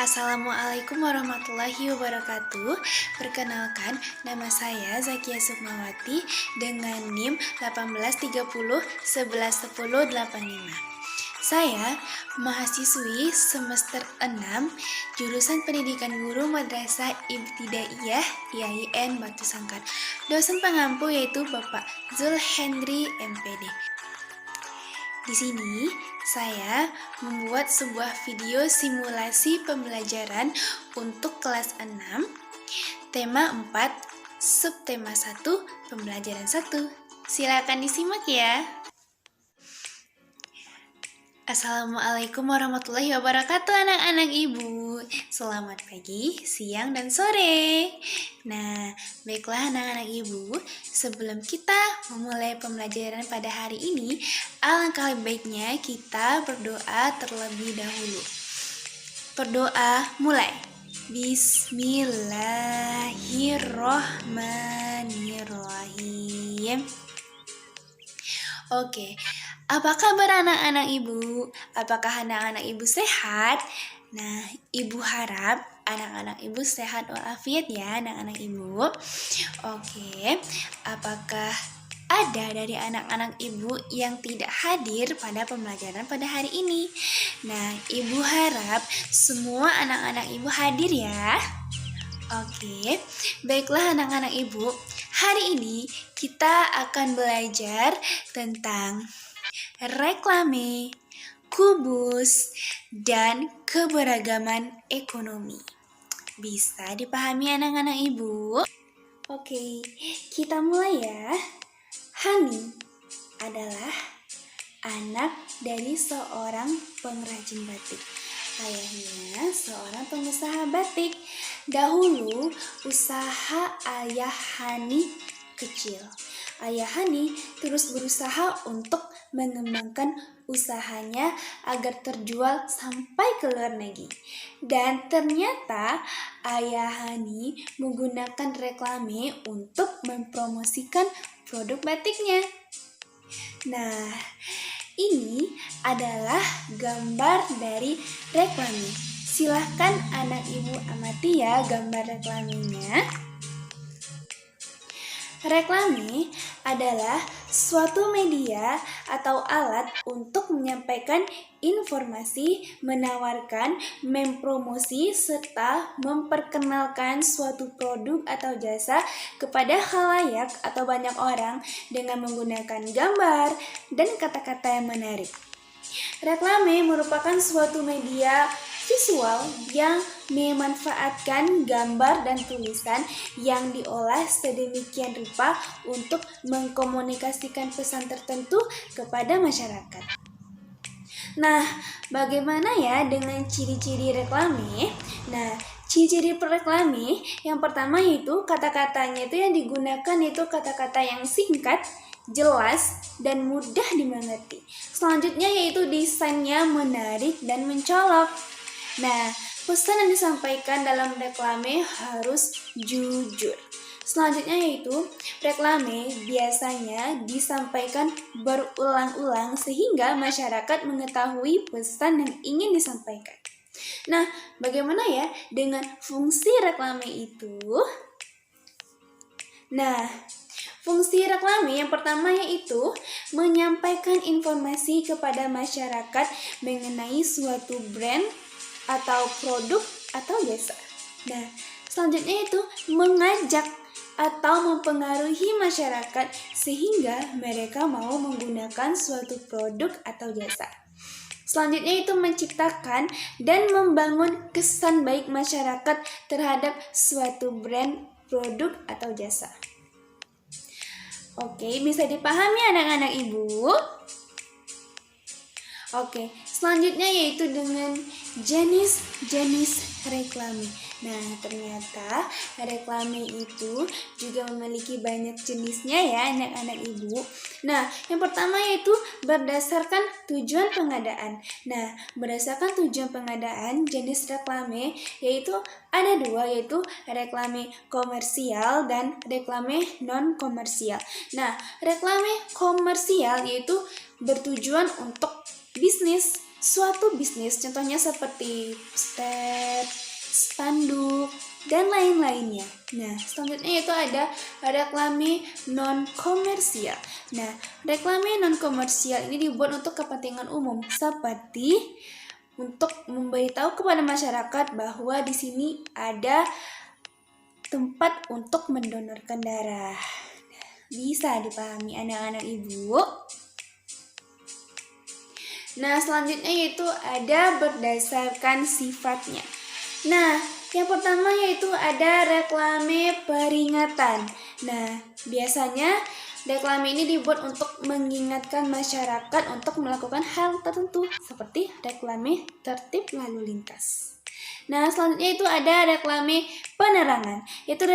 Assalamualaikum warahmatullahi wabarakatuh. Perkenalkan, nama saya Zakia Sukmawati dengan NIM 1830111085. Saya mahasiswi semester 6 jurusan Pendidikan Guru Madrasah Ibtidaiyah IAIN Batu Sangkar. Dosen pengampu yaitu Bapak Zulhendri MPD. Di sini saya membuat sebuah video simulasi pembelajaran untuk kelas 6, tema 4, subtema 1, pembelajaran 1. Silakan disimak ya. Assalamualaikum warahmatullahi wabarakatuh anak-anak ibu. Selamat pagi, siang, dan sore. Nah, baiklah anak-anak ibu, sebelum kita memulai pembelajaran pada hari ini, alangkah baiknya kita berdoa terlebih dahulu. Berdoa mulai. Bismillahirrohmanirrohim. Oke, apa kabar anak-anak ibu? Apakah anak-anak ibu sehat? Nah, ibu harap anak-anak ibu sehat walafiat ya anak-anak ibu. Oke, apakah ada dari anak-anak ibu yang tidak hadir pada pembelajaran pada hari ini? Nah, ibu harap semua anak-anak ibu hadir ya. Oke, baiklah anak-anak ibu. Hari ini kita akan belajar tentang reklame, kubus, dan keberagaman ekonomi. Bisa dipahami anak-anak ibu? Oke, kita mulai ya. Hani adalah anak dari seorang pengrajin batik. Ayahnya seorang pengusaha batik. Dahulu usaha ayah Hani kecil. Ayah Hani terus berusaha untuk mengembangkan usahanya agar terjual sampai ke luar negeri. Dan ternyata ayah Hani menggunakan reklame untuk mempromosikan produk batiknya. Nah, ini adalah gambar dari reklame. Silahkan anak ibu amati ya gambar reklamenya. Reklame adalah suatu media atau alat untuk menyampaikan informasi, menawarkan, mempromosi, serta memperkenalkan suatu produk atau jasa kepada khalayak atau banyak orang dengan menggunakan gambar dan kata-kata yang menarik. Reklame merupakan suatu media visual yang memanfaatkan gambar dan tulisan yang diolah sedemikian rupa untuk mengkomunikasikan pesan tertentu kepada masyarakat. Nah, bagaimana ya dengan ciri-ciri reklame? Nah, ciri-ciri reklame yang pertama yaitu kata-katanya itu yang digunakan itu kata-kata yang singkat, jelas, dan mudah dimengerti. Selanjutnya yaitu desainnya menarik dan mencolok. Nah, pesan yang disampaikan dalam reklame harus jujur. Selanjutnya yaitu reklame biasanya disampaikan berulang-ulang sehingga masyarakat mengetahui pesan yang ingin disampaikan. Nah, bagaimana ya dengan fungsi reklame itu? Nah, fungsi reklame yang pertama yaitu menyampaikan informasi kepada masyarakat mengenai suatu brand atau produk atau jasa. Nah, selanjutnya itu mengajak atau mempengaruhi masyarakat sehingga mereka mau menggunakan suatu produk atau jasa. Selanjutnya itu menciptakan dan membangun kesan baik masyarakat terhadap suatu brand, produk atau jasa. Oke, bisa dipahami anak-anak ibu? Oke, selanjutnya yaitu dengan jenis-jenis reklame. Nah, ternyata reklame itu juga memiliki banyak jenisnya ya anak-anak ibu. Nah, yang pertama yaitu berdasarkan tujuan pengadaan. Nah, berdasarkan tujuan pengadaan, jenis reklame yaitu ada dua, yaitu reklame komersial dan reklame non-komersial. Nah, reklame komersial yaitu bertujuan untuk bisnis, suatu bisnis, contohnya seperti poster, spanduk, dan lain-lainnya. Nah, selanjutnya itu ada reklame non-komersial. Nah, reklame non-komersial ini dibuat untuk kepentingan umum, seperti untuk memberitahu kepada masyarakat bahwa di sini ada tempat untuk mendonorkan darah. Bisa dipahami anak-anak ibu? Nah, selanjutnya yaitu ada berdasarkan sifatnya. Nah, yang pertama yaitu ada reklame peringatan. Nah, biasanya reklame ini dibuat untuk mengingatkan masyarakat untuk melakukan hal tertentu, seperti reklame tertib lalu lintas. Nah, selanjutnya itu ada reklame penerangan, yaitu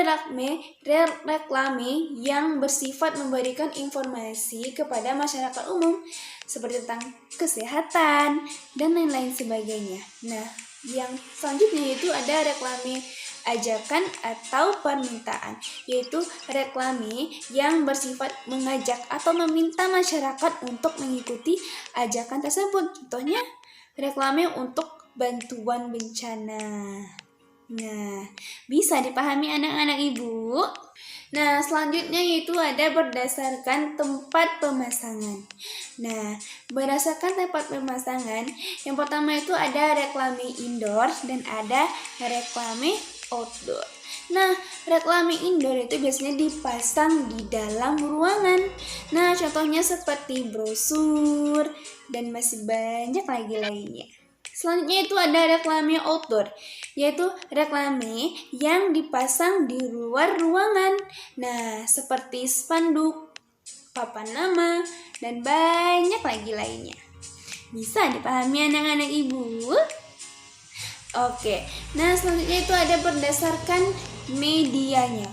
reklame yang bersifat memberikan informasi kepada masyarakat umum seperti tentang kesehatan dan lain-lain sebagainya. Nah, yang selanjutnya itu ada reklame ajakan atau permintaan, yaitu reklame yang bersifat mengajak atau meminta masyarakat untuk mengikuti ajakan tersebut. Contohnya reklame untuk bantuan bencana. Nah, bisa dipahami anak-anak ibu? Nah, selanjutnya yaitu ada berdasarkan tempat pemasangan. Nah, berdasarkan tempat pemasangan, yang pertama itu ada reklame indoor dan ada reklame outdoor. Nah, reklame indoor itu biasanya dipasang di dalam ruangan. Nah, contohnya seperti brosur dan masih banyak lagi lainnya. Selanjutnya itu ada reklame outdoor, yaitu reklame yang dipasang di luar ruangan. Nah, seperti spanduk, papan nama, dan banyak lagi lainnya. Bisa dipahami anak-anak ibu? Oke, nah selanjutnya itu ada berdasarkan medianya.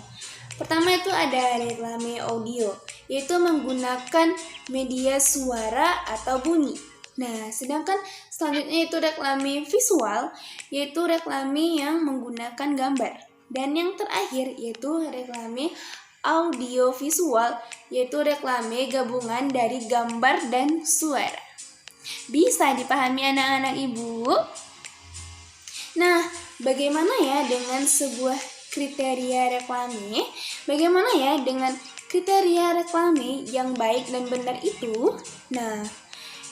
Pertama itu ada reklame audio, yaitu menggunakan media suara atau bunyi. Nah, sedangkan selanjutnya itu reklame visual, yaitu reklame yang menggunakan gambar. Dan yang terakhir yaitu reklame audio visual, yaitu reklame gabungan dari gambar dan suara. Bisa dipahami anak-anak ibu? Nah, bagaimana ya dengan sebuah kriteria reklame? Bagaimana ya dengan kriteria reklame yang baik dan benar itu? Nah,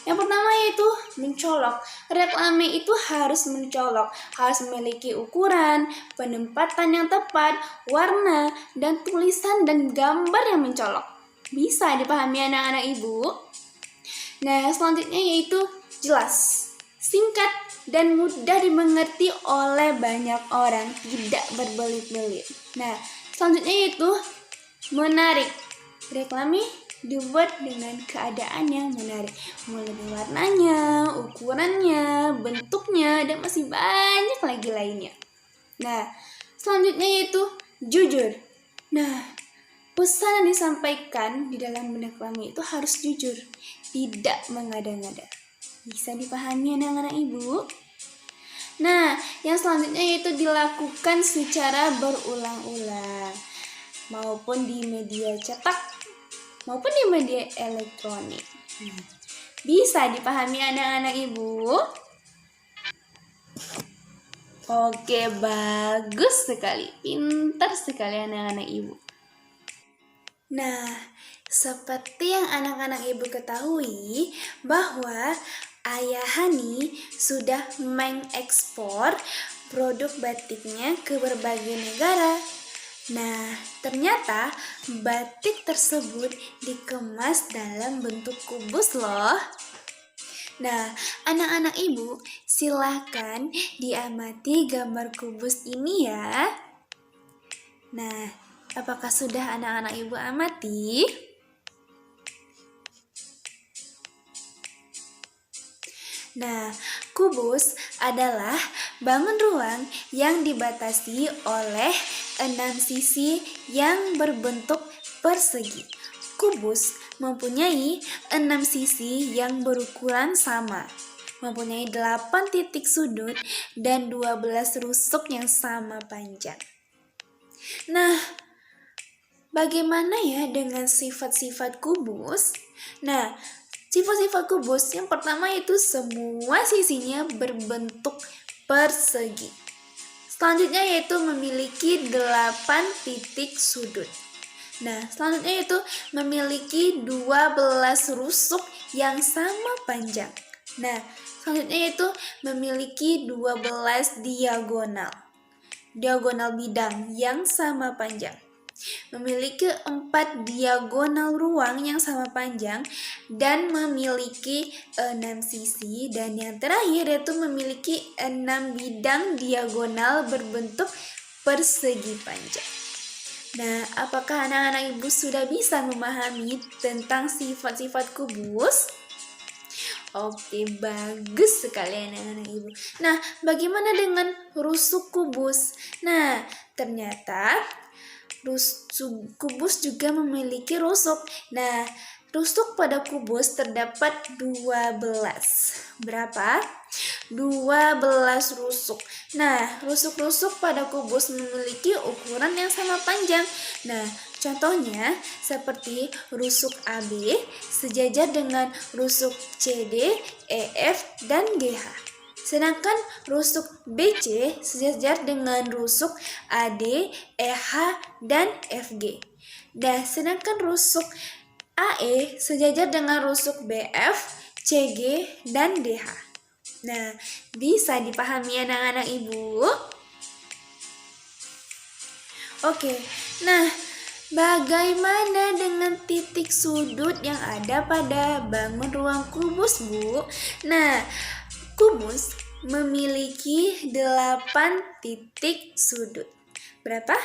yang pertama yaitu mencolok. Reklame itu harus mencolok, harus memiliki ukuran, penempatan yang tepat, warna, dan tulisan dan gambar yang mencolok. Bisa dipahami anak-anak ibu? Nah, selanjutnya yaitu jelas, singkat, dan mudah dimengerti oleh banyak orang, tidak berbelit-belit. Nah, selanjutnya yaitu menarik. Reklame dibuat dengan keadaan yang menarik, mulai dari warnanya, ukurannya, bentuknya, dan masih banyak lagi lainnya. Nah, selanjutnya yaitu jujur. Nah, pesan yang disampaikan di dalam reklame itu harus jujur, tidak mengada-ngada. Bisa dipahami anak-anak ibu? Nah, yang selanjutnya yaitu dilakukan secara berulang-ulang, maupun di media cetak maupun di media elektronik. Bisa dipahami anak-anak ibu? Oke, bagus sekali. Pintar sekali anak-anak ibu. Nah, seperti yang anak-anak ibu ketahui bahwa Ayah Hani sudah mengekspor produk batiknya ke berbagai negara. Nah, ternyata batik tersebut dikemas dalam bentuk kubus loh. Nah, anak-anak ibu silahkan diamati gambar kubus ini ya. Nah, apakah sudah anak-anak ibu amati? Nah, kubus adalah bangun ruang yang dibatasi oleh 6 sisi yang berbentuk persegi. Kubus mempunyai 6 sisi yang berukuran sama, mempunyai 8 titik sudut dan 12 rusuk yang sama panjang. Nah, bagaimana ya dengan sifat-sifat kubus? Nah, Sifat-sifat kubus yang pertama itu semua sisinya berbentuk persegi. Selanjutnya yaitu memiliki 8 titik sudut. Nah, selanjutnya yaitu memiliki 12 rusuk yang sama panjang. Nah, selanjutnya yaitu memiliki 12 diagonal bidang yang sama panjang. Memiliki 4 diagonal ruang yang sama panjang dan memiliki 6 sisi, dan yang terakhir yaitu memiliki 6 bidang diagonal berbentuk persegi panjang. Nah, apakah anak-anak ibu sudah bisa memahami tentang sifat-sifat kubus? Oke, bagus sekali anak-anak ibu. Nah, bagaimana dengan rusuk kubus? Nah, ternyata kubus juga memiliki rusuk. Nah, rusuk pada kubus terdapat 12. Berapa? 12 rusuk. Nah, rusuk-rusuk pada kubus memiliki ukuran yang sama panjang. Nah, contohnya seperti rusuk AB sejajar dengan rusuk CD, EF, dan GH. Sedangkan rusuk BC sejajar dengan rusuk AD, EH, dan FG. Dan sedangkan rusuk AE sejajar dengan rusuk BF, CG, dan DH. Nah, bisa dipahami anak-anak ibu? Oke, nah bagaimana dengan titik sudut yang ada pada bangun ruang kubus, Bu? Nah, kubus memiliki 8 titik sudut. Berapa?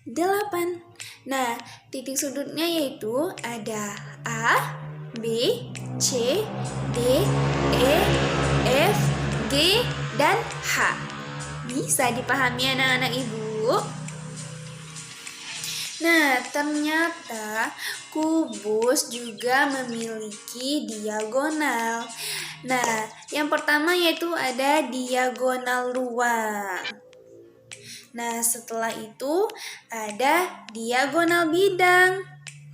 8. Nah, titik sudutnya yaitu ada A, B, C, D, E, F, G, dan H. Bisa dipahami anak-anak ibu? Nah, ternyata kubus juga memiliki diagonal. Nah, yang pertama yaitu ada diagonal ruang. Nah, setelah itu ada diagonal bidang.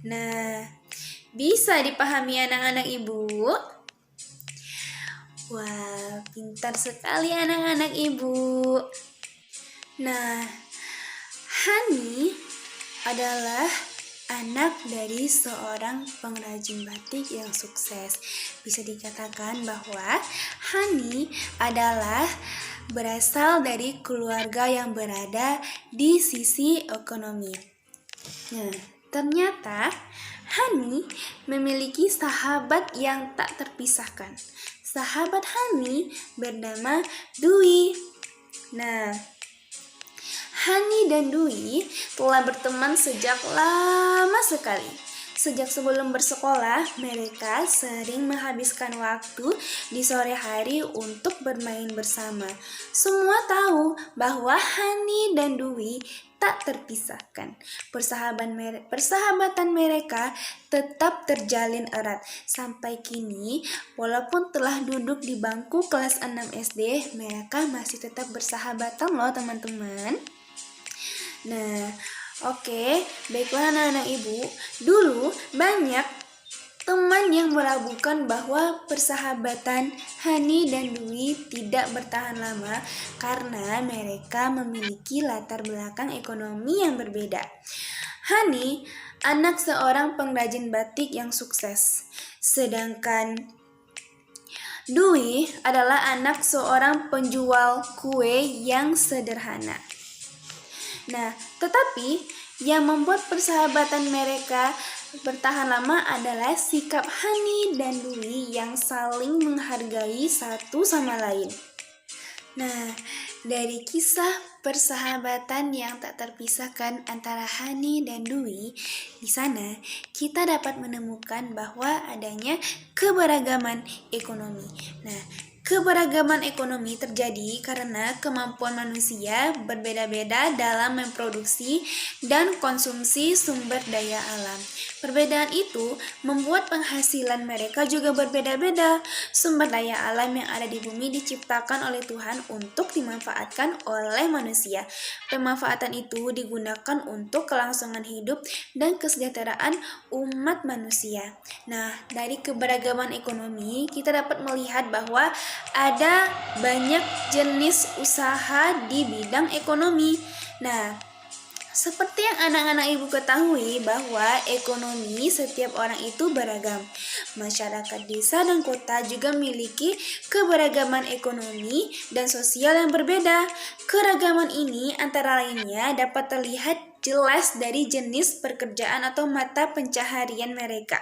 Nah, bisa dipahami anak-anak ibu? Wah, pintar sekali anak-anak ibu. Nah, Hani adalah anak dari seorang pengrajin batik yang sukses. Bisa dikatakan bahwa Hani adalah berasal dari keluarga yang berada di sisi ekonomi. Nah, ternyata Hani memiliki sahabat yang tak terpisahkan. Sahabat Hani bernama Dwi. Nah, Hani dan Dwi telah berteman sejak lama sekali. Sejak sebelum bersekolah, mereka sering menghabiskan waktu di sore hari untuk bermain bersama. Semua tahu bahwa Hani dan Dwi tak terpisahkan. Persahabatan mereka tetap terjalin erat. Sampai kini, walaupun telah duduk di bangku kelas 6 SD, mereka masih tetap bersahabatan loh teman-teman. Nah, oke, baiklah anak-anak ibu. Dulu banyak teman yang meragukan bahwa persahabatan Hani dan Dwi tidak bertahan lama karena mereka memiliki latar belakang ekonomi yang berbeda. Hani anak seorang pengrajin batik yang sukses, sedangkan Dwi adalah anak seorang penjual kue yang sederhana. Nah, tetapi yang membuat persahabatan mereka bertahan lama adalah sikap Hani dan Dwi yang saling menghargai satu sama lain. Nah, dari kisah persahabatan yang tak terpisahkan antara Hani dan Dwi, di sana kita dapat menemukan bahwa adanya keberagaman ekonomi. Nah, Keberagaman ekonomi terjadi karena kemampuan manusia berbeda-beda dalam memproduksi dan konsumsi sumber daya alam. Perbedaan itu membuat penghasilan mereka juga berbeda-beda. Sumber daya alam yang ada di bumi diciptakan oleh Tuhan untuk dimanfaatkan oleh manusia. Pemanfaatan itu digunakan untuk kelangsungan hidup dan kesejahteraan umat manusia. Nah, dari keberagaman ekonomi, kita dapat melihat bahwa ada banyak jenis usaha di bidang ekonomi. Nah, seperti yang anak-anak ibu ketahui bahwa ekonomi setiap orang itu beragam. Masyarakat desa dan kota juga memiliki keberagaman ekonomi dan sosial yang berbeda. Keragaman ini antara lainnya dapat terlihat jelas dari jenis pekerjaan atau mata pencaharian mereka.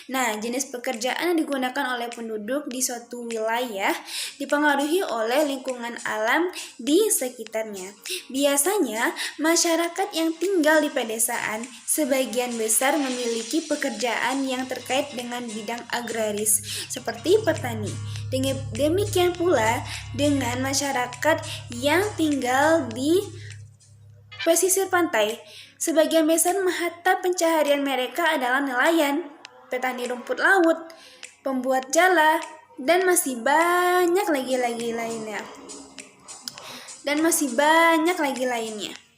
Nah, jenis pekerjaan yang digunakan oleh penduduk di suatu wilayah dipengaruhi oleh lingkungan alam di sekitarnya. Biasanya, masyarakat yang tinggal di pedesaan sebagian besar memiliki pekerjaan yang terkait dengan bidang agraris, seperti petani. Demikian pula dengan masyarakat yang tinggal di pesisir pantai, sebagian besar mata pencaharian mereka adalah nelayan, petani rumput laut, pembuat jala, dan masih banyak lagi lainnya.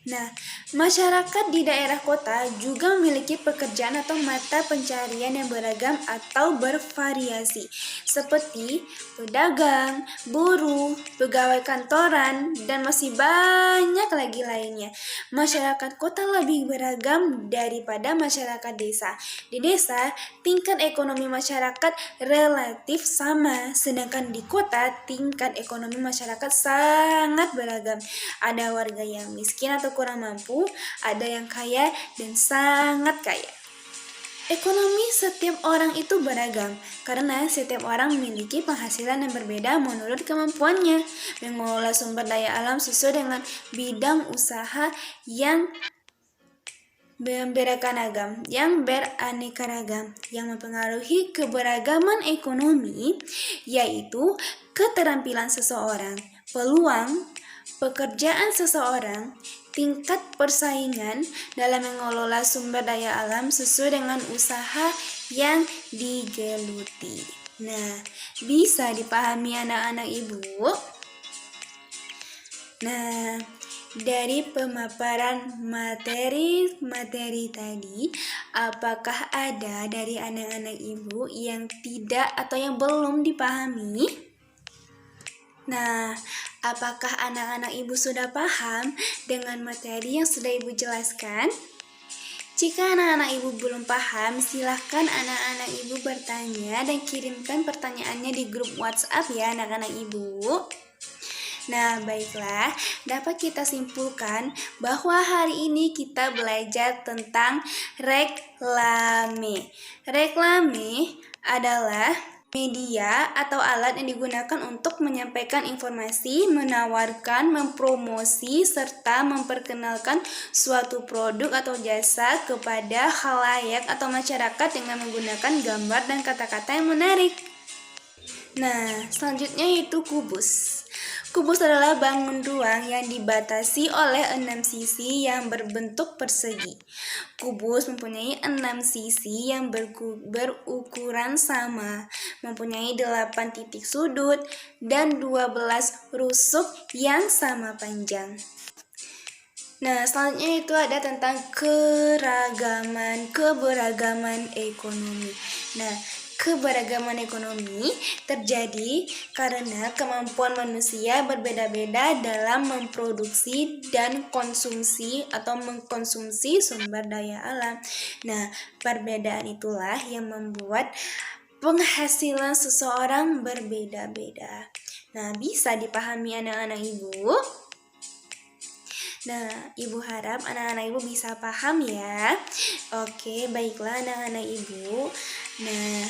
Nah, masyarakat di daerah kota juga memiliki pekerjaan atau mata pencaharian yang beragam atau bervariasi, seperti pedagang, buruh, pegawai kantoran, dan masih banyak lagi lainnya. Masyarakat kota lebih beragam daripada masyarakat desa. Di desa, tingkat ekonomi masyarakat relatif sama, sedangkan di kota, tingkat ekonomi masyarakat sangat beragam. Ada warga yang miskin atau kurang mampu, ada yang kaya dan sangat kaya. Ekonomi setiap orang itu beragam karena setiap orang memiliki penghasilan yang berbeda menurut kemampuannya mengelola sumber daya alam sesuai dengan bidang usaha yang beraneka ragam yang mempengaruhi keberagaman ekonomi, yaitu keterampilan seseorang, peluang pekerjaan seseorang, tingkat persaingan dalam mengelola sumber daya alam sesuai dengan usaha yang digeluti. Nah, bisa dipahami anak-anak ibu? Nah, dari pemaparan materi tadi, apakah ada dari anak-anak ibu yang tidak atau yang belum dipahami? Nah, apakah anak-anak ibu sudah paham dengan materi yang sudah ibu jelaskan? Jika anak-anak ibu belum paham, silahkan anak-anak ibu bertanya dan kirimkan pertanyaannya di grup WhatsApp ya anak-anak ibu. Nah, baiklah, dapat kita simpulkan bahwa hari ini kita belajar tentang reklame. Reklame adalah media atau alat yang digunakan untuk menyampaikan informasi, menawarkan, mempromosi, serta memperkenalkan suatu produk atau jasa kepada khalayak atau masyarakat dengan menggunakan gambar dan kata-kata yang menarik. Nah, selanjutnya yaitu kubus. Kubus adalah bangun ruang yang dibatasi oleh 6 sisi yang berbentuk persegi. Kubus mempunyai 6 sisi yang berukuran sama, mempunyai 8 titik sudut dan 12 rusuk yang sama panjang. Nah, selanjutnya itu ada tentang keberagaman ekonomi. Nah, keberagaman ekonomi terjadi karena kemampuan manusia berbeda-beda dalam memproduksi dan konsumsi atau mengkonsumsi sumber daya alam. Nah, perbedaan itulah yang membuat penghasilan seseorang berbeda-beda. Nah, bisa dipahami anak-anak ibu? Nah, ibu harap anak-anak ibu bisa paham ya. Oke, baiklah anak-anak ibu. Nah,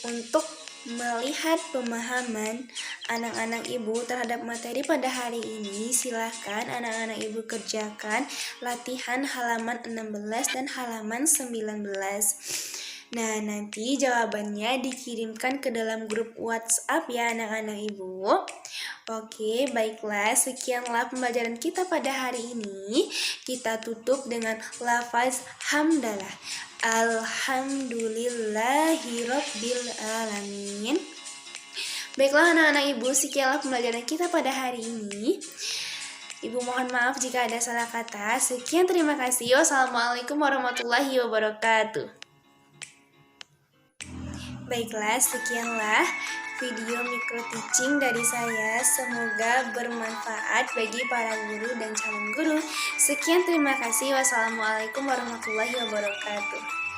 untuk melihat pemahaman anak-anak ibu terhadap materi pada hari ini, silahkan anak-anak ibu kerjakan latihan halaman 16 dan halaman 19. Nah, nanti jawabannya dikirimkan ke dalam grup WhatsApp ya anak-anak ibu. Oke, baiklah. Sekianlah pembelajaran kita pada hari ini. Kita tutup dengan lafaz hamdalah. Alhamdulillahirabbil alamin. Baiklah anak-anak ibu, sekianlah pembelajaran kita pada hari ini. Ibu mohon maaf jika ada salah kata. Sekian, terima kasih. Wassalamualaikum warahmatullahi wabarakatuh. Baiklah, sekianlah video micro teaching dari saya. Semoga bermanfaat bagi para guru dan calon guru. Sekian, terima kasih. Wassalamualaikum warahmatullahi wabarakatuh.